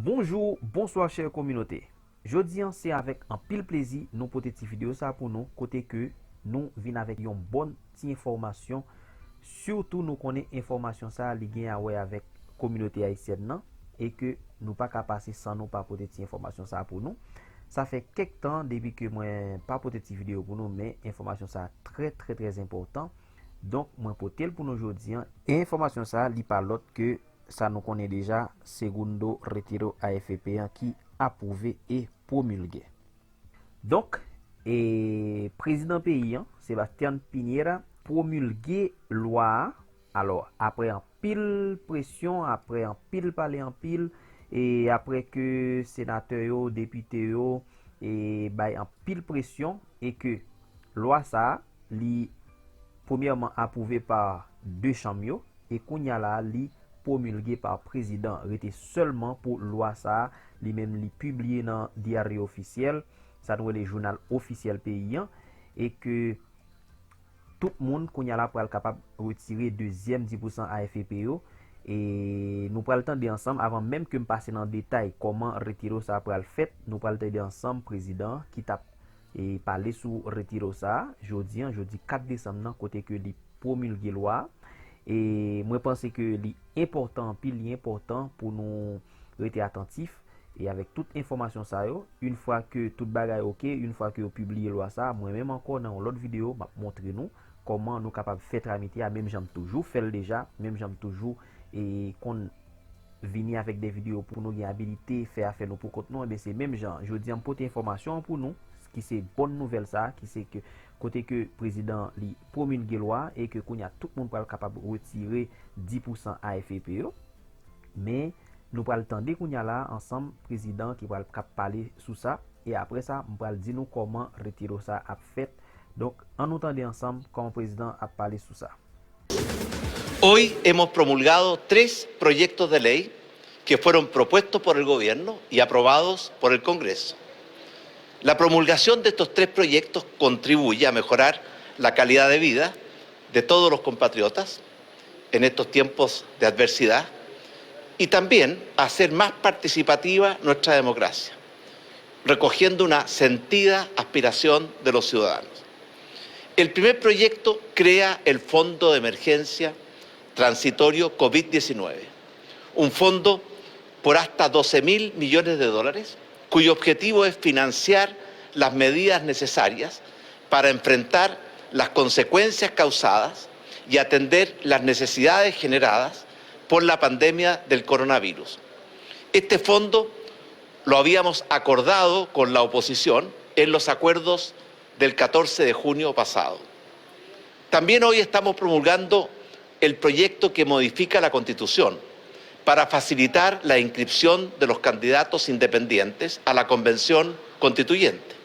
Bonjour, bonsoir chère communauté. Jodi an c'est avec un pile plaisir nous pote ti vidéo ça pour nous côté que nous vin avec une bonne ti information. Surtout nous connaît information ça li gen a ouais avec communauté haïtienne nan et que nous pas ka passer sans nous pas pote ti information ça pour nous. Ça fait quelque temps depuis que moi pas pote ti vidéo pour nous mais information ça très important. Donc moi pote pour nous jodi an et information ça li pas l'autre que ça nous connaît déjà, Segundo Retiro AFP qui approuvé et promulgué. Donc, et président pays, Sébastien Piñera, promulgué loi. Alors, après un pile pression, après un pile parler en pile, et après que sénateur, député, et bay en pile pression, et que loi ça, li premièrement approuvé par deux chambres, et qu'on y a là, li promulgué par président était seulement pour loi ça li même li publié dans diary officiel ça doit les journal officiel paysan et que tout le monde qu'on y a là pour être capable retirer deuxième 10% AFPO et nous prenons le temps ensemble avant même que me passer dans le détail comment retirer ça pour le fait nous prenons le temps ensemble président qui t'a et parler sur retirer ça jeudi 4 décembre côté que li promulgué loi. Et moi pense que l'important pile important pour nous rester attentifs et avec toute information ça yo, une fois que tout bagay OK, une fois que vous publiez loi ça, moi même encore dans l'autre vidéo m'a montrer nous comment nous capable faire tramiter même j'aime toujours faire déjà, même j'aime toujours et qu'on venir avec des vidéos pour nous habilité faire affaire nous pour compte nous et c'est même genre je dis en porter information pour nous qui c'est bonne nouvelle ça qui c'est que côté que président li promulgué loi et que qu'on y a tout le monde pour capable retirer 10% AFPO mais nous pral tande qu'on y a là ensemble président qui va parler sous ça et après ça on va dire nous comment retirer ça a fait donc en nous tande ensemble comment président a parlé sous ça. Hoy hemos promulgado 3 proyectos de ley que fueron propuestos por el gobierno y aprobados por el Congreso. La promulgación de estos 3 proyectos contribuye a mejorar la calidad de vida de todos los compatriotas en estos tiempos de adversidad y también a hacer más participativa nuestra democracia, recogiendo una sentida aspiración de los ciudadanos. El primer proyecto crea el Fondo de Emergencia Transitorio COVID-19, un fondo por hasta 12.000 millones de dólares, cuyo objetivo es financiar las medidas necesarias para enfrentar las consecuencias causadas y atender las necesidades generadas por la pandemia del coronavirus. Este fondo lo habíamos acordado con la oposición en los acuerdos del 14 de junio pasado. También hoy estamos promulgando el proyecto que modifica la Constitución para facilitar la inscripción de los candidatos independientes a la Convención Constituyente,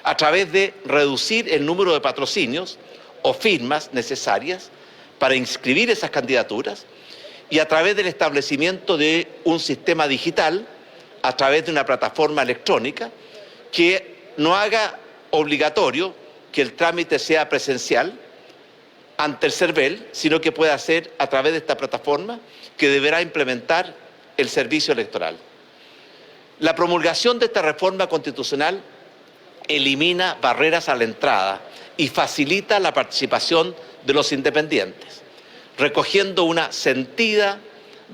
a través de reducir el número de patrocinios o firmas necesarias para inscribir esas candidaturas y a través del establecimiento de un sistema digital, a través de una plataforma electrónica que no haga obligatorio que el trámite sea presencial ante el CERVEL, sino que pueda ser a través de esta plataforma que deberá implementar el servicio electoral. La promulgación de esta reforma constitucional elimina barreras a la entrada y facilita la participación de los independientes, recogiendo una sentida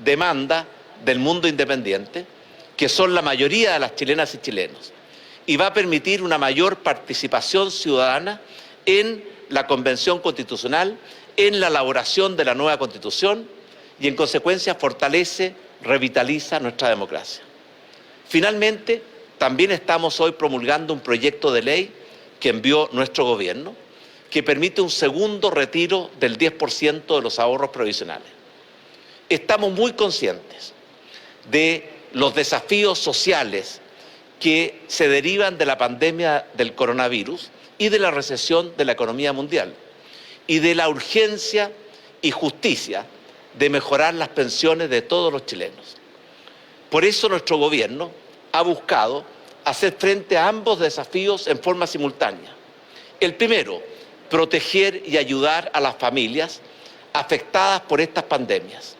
demanda del mundo independiente, que son la mayoría de las chilenas y chilenos, y va a permitir una mayor participación ciudadana en la Convención Constitucional, en la elaboración de la nueva Constitución y en consecuencia fortalece, revitaliza nuestra democracia. Finalmente, también estamos hoy promulgando un proyecto de ley que envió nuestro gobierno que permite un segundo retiro del 10% de los ahorros provisionales. Estamos muy conscientes de los desafíos sociales que se derivan de la pandemia del coronavirus y de la recesión de la economía mundial y de la urgencia y justicia de mejorar las pensiones de todos los chilenos. Por eso nuestro gobierno ha buscado hacer frente a ambos desafíos en forma simultánea. El primero, proteger y ayudar a las familias afectadas por estas pandemias.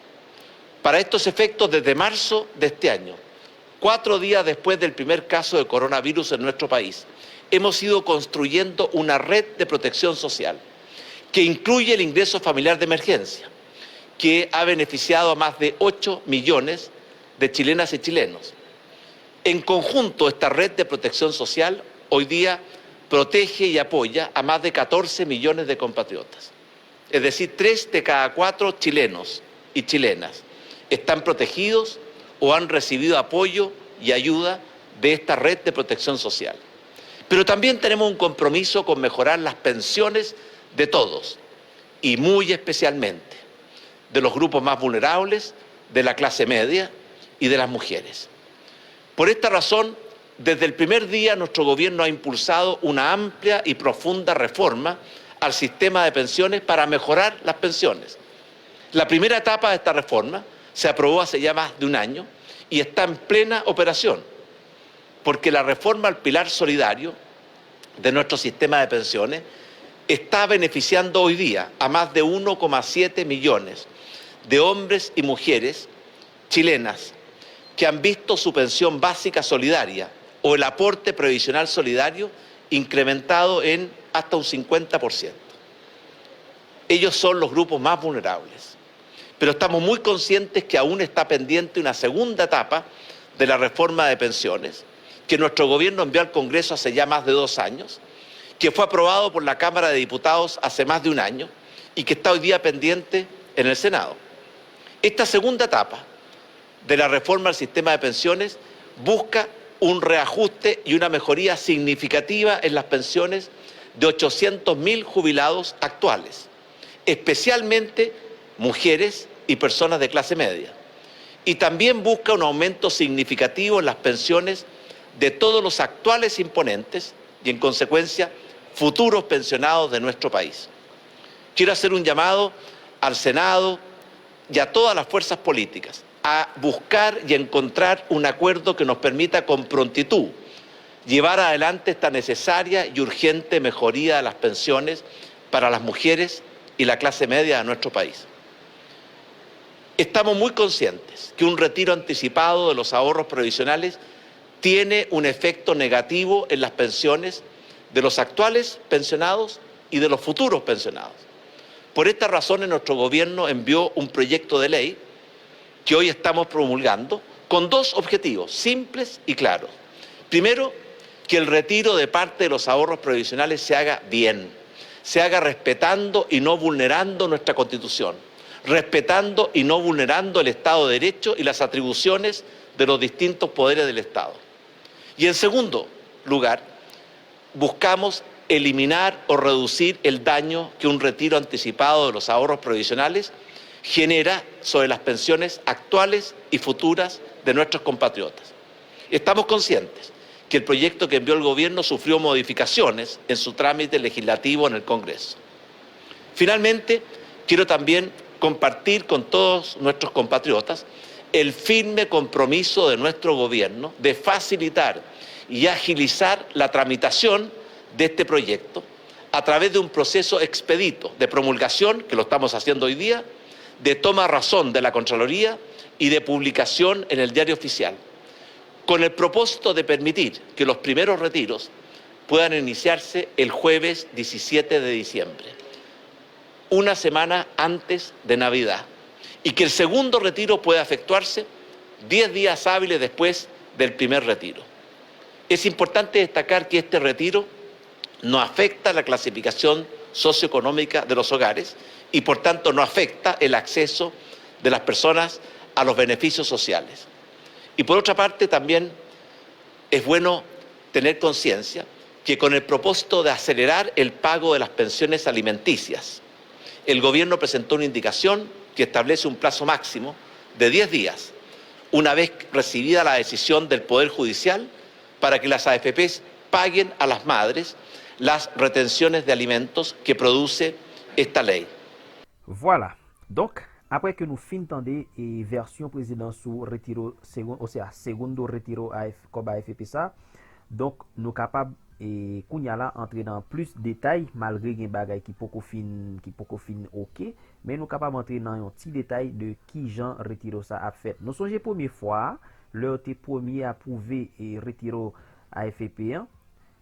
Para estos efectos, desde marzo de este año, 4 días después del primer caso de coronavirus en nuestro país, hemos ido construyendo una red de protección social que incluye el ingreso familiar de emergencia, que ha beneficiado a más de 8 millones de chilenas y chilenos. En conjunto, esta red de protección social hoy día protege y apoya a más de 14 millones de compatriotas. Es decir, 3 de cada 4 chilenos y chilenas están protegidos o han recibido apoyo y ayuda de esta red de protección social. Pero también tenemos un compromiso con mejorar las pensiones de todos y muy especialmente de los grupos más vulnerables, de la clase media y de las mujeres. Por esta razón, desde el primer día nuestro gobierno ha impulsado una amplia y profunda reforma al sistema de pensiones para mejorar las pensiones. La primera etapa de esta reforma se aprobó hace ya más de un año y está en plena operación, porque la reforma al pilar solidario de nuestro sistema de pensiones está beneficiando hoy día a más de 1,7 millones de hombres y mujeres chilenas que han visto su pensión básica solidaria o el aporte previsional solidario incrementado en hasta un 50%. Ellos son los grupos más vulnerables. Pero estamos muy conscientes que aún está pendiente una segunda etapa de la reforma de pensiones, que nuestro gobierno envió al Congreso hace ya más de 2 años, que fue aprobado por la Cámara de Diputados hace más de un año y que está hoy día pendiente en el Senado. Esta segunda etapa de la reforma al sistema de pensiones busca un reajuste y una mejoría significativa en las pensiones de 800.000 jubilados actuales, especialmente mujeres y personas de clase media. Y también busca un aumento significativo en las pensiones de todos los actuales imponentes y, en consecuencia, futuros pensionados de nuestro país. Quiero hacer un llamado al Senado y a todas las fuerzas políticas a buscar y encontrar un acuerdo que nos permita con prontitud llevar adelante esta necesaria y urgente mejoría de las pensiones para las mujeres y la clase media de nuestro país. Estamos muy conscientes que un retiro anticipado de los ahorros previsionales tiene un efecto negativo en las pensiones de los actuales pensionados y de los futuros pensionados. Por esta razón, nuestro gobierno envió un proyecto de ley que hoy estamos promulgando con 2 objetivos simples y claros. Primero, que el retiro de parte de los ahorros previsionales se haga bien, se haga respetando y no vulnerando nuestra Constitución, respetando y no vulnerando el Estado de Derecho y las atribuciones de los distintos poderes del Estado. Y en segundo lugar, buscamos eliminar o reducir el daño que un retiro anticipado de los ahorros previsionales genera sobre las pensiones actuales y futuras de nuestros compatriotas. Estamos conscientes que el proyecto que envió el gobierno sufrió modificaciones en su trámite legislativo en el Congreso. Finalmente, quiero también compartir con todos nuestros compatriotas el firme compromiso de nuestro gobierno de facilitar y agilizar la tramitación de este proyecto a través de un proceso expedito de promulgación, que lo estamos haciendo hoy día, de toma razón de la Contraloría y de publicación en el Diario Oficial, con el propósito de permitir que los primeros retiros puedan iniciarse el jueves 17 de diciembre, una semana antes de Navidad, y que el segundo retiro pueda efectuarse 10 días hábiles después del primer retiro. Es importante destacar que este retiro no afecta la clasificación socioeconómica de los hogares y por tanto no afecta el acceso de las personas a los beneficios sociales. Y por otra parte también es bueno tener conciencia que con el propósito de acelerar el pago de las pensiones alimenticias, el gobierno presentó una indicación que establece un plazo máximo de 10 días, una vez recibida la decisión del Poder Judicial, para que las AFPs paguen a las madres las retenciones de alimentos que produce esta ley. Voilà. Donc, après que nous fin tande et version président sous retiro second, ou sea, segundo retiro comme AFP ça, donc nous capable et kounya la entrer dans plus détails malgré gen bagay qui poko fin OK, mais nous capable entrer dans un petit détail de qui Jean retiro ça a fait. Nous songe première fois leur te premier approuvé et retiré AFP,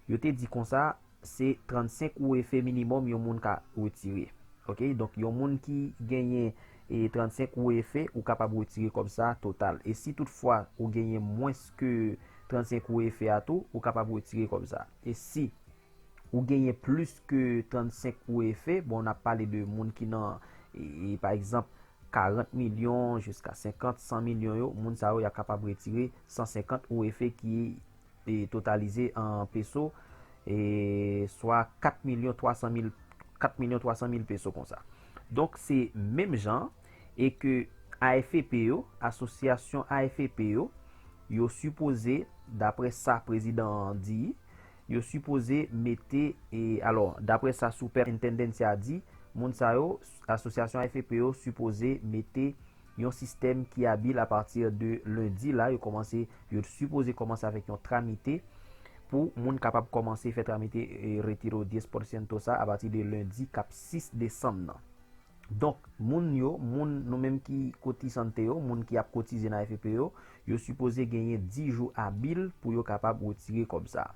yo te dit comme ça, c'est 35 UEF minimum yon moun ka retirer. OK? Donc yon moun qui gagne 35 UEF ou capable retirer comme ça total. Et si toutefois ou gagne moins que 35 UEF à tout, ou capable retirer comme ça. Et si ou gagne plus que 35 UEF, bon on a parlé de moun qui nan par exemple 40 millions jusqu'à 50, 100 millions yo, moun sa yo y a capable retirer 150 UEF qui est totalisé en pesos et soit 4 millions 300 000 pesos comme ça. Donc c'est même genre et que AFPO, association AFPO, yo supposé d'après ça président dit, yo supposé mettre et alors d'après ça superintendentia a dit, moun sa yo association AFPO supposé mettre un système qui habile à partir de lundi là, yo supposé commencer avec un tramité pour moun capable commencer faire tramiter et retirer 10% ça à partir de lundi cap 6 décembre. Donc moun nous même qui cotise santé yo, moun qui a cotisé dans FPO, yo supposé gagner 10 jours habiles pour yo capable retirer comme ça.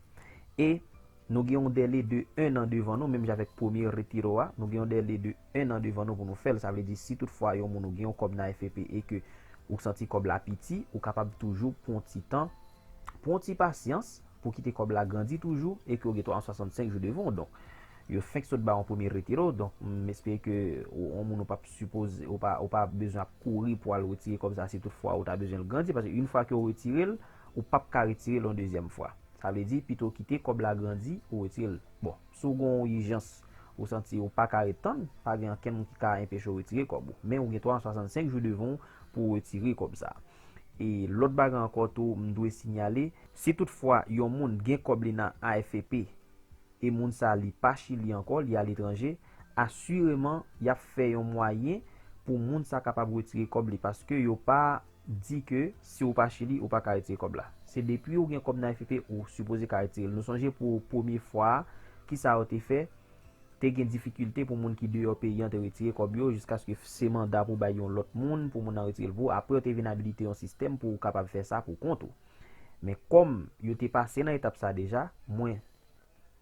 Et nous avons un délai de 1 an devant nous, même avec premier retiro, nous avons un délai de 1 an devant nous pour nous faire. Ça veut dire si toutefois nous avons comme dans FP et que vous sentez comme la petit, vous capable toujours pour un petit temps, pour un petit patience, pour quitter comme la grandi toujours et que vous avez 65 jours devant. Donc, vous faites ce en premier retiro. Donc, j'espère que on ne pas supposer, ou pas besoin de courir pour aller retirer comme ça si toutefois vous avez besoin de grandir. Parce qu'une fois que vous retirez, vous ne pouvez pas retirer la deuxième fois. Ça veut dire plutôt quitter comme la grandi ou retirer. Bon, second urgence, vous sentez ou pas carré temps, pas bien quelqu'un qui a empêché retirer comme vous. Mais vous avez 65 jours devant pour retirer comme ça. Et l'autre bagarre encore tout me doit signaler, si toutefois yon moun gen kob li nan AFP et moun sa li pas Chili encore, li à l'étranger, assurément y a fait un moyen pour moun sa capable retirer kob li parce que yo pas dit que si ou pas Chili ou pas ka retirer kob là. C'est depuis ou gen kob nan AFP ou supposé ka retirer. Nous songez pour première fois qui ça a été fait, te gen difficulté pour moun qui dehors pays te retirer kob yo jusqu'à ce que c'est mandat pour bay yon l'autre moun pour moun retirer pour après te vinn habiliter un système pour capable faire ça pour compte. Mais comme yo te passé dans étape ça déjà, moi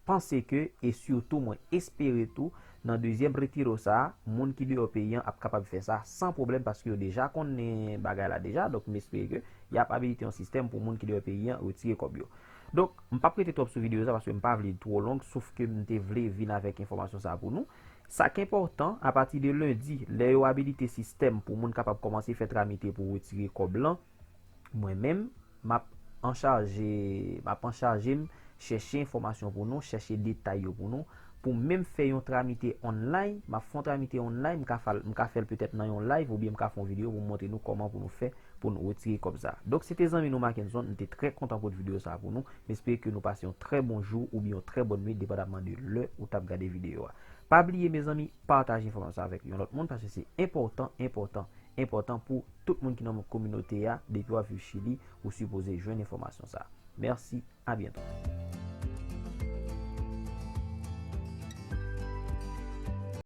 penser que et surtout moi espérer tout dans deuxième retiro ça, moun qui dehors pays a capable faire ça sans problème parce que déjà connaît bagay là déjà, donc m'espérer que y a habilité un système pour moun qui dehors pays retirer kob yo. Donc, je ne vais pas prêter trop sur vidéo parce que je ne vais pas trop long, sauf que je voulais venir avec information ça pour nous. Ça qui est important, à partir de lundi, les habilité système pour moun capable commencer à faire tramiter pour retirer kob blanc. Moi-même, m'a en charge chercher information pour nous, chercher détails pour nous, pour même faire un tramité online, m'a font tramité online, m'ka faire peut-être dans un live ou bien m'ka faire une vidéo pour montrer nous comment pour nous faire pour nous retirer comme ça. Donc c'était amis nous Mackenson, on était très content pour cette vidéo ça pour nous. J'espère que nous passions un très bon jour ou bien une très bonne nuit dépendamment de l'heure où tu as regardé vidéo. Pas oublier mes amis, partager l'information avec l'autre monde parce que c'est important pour tout le monde qui est dans la communauté depuis avoir vu Chili ou supposé jouer une information ça. Merci, à bientôt.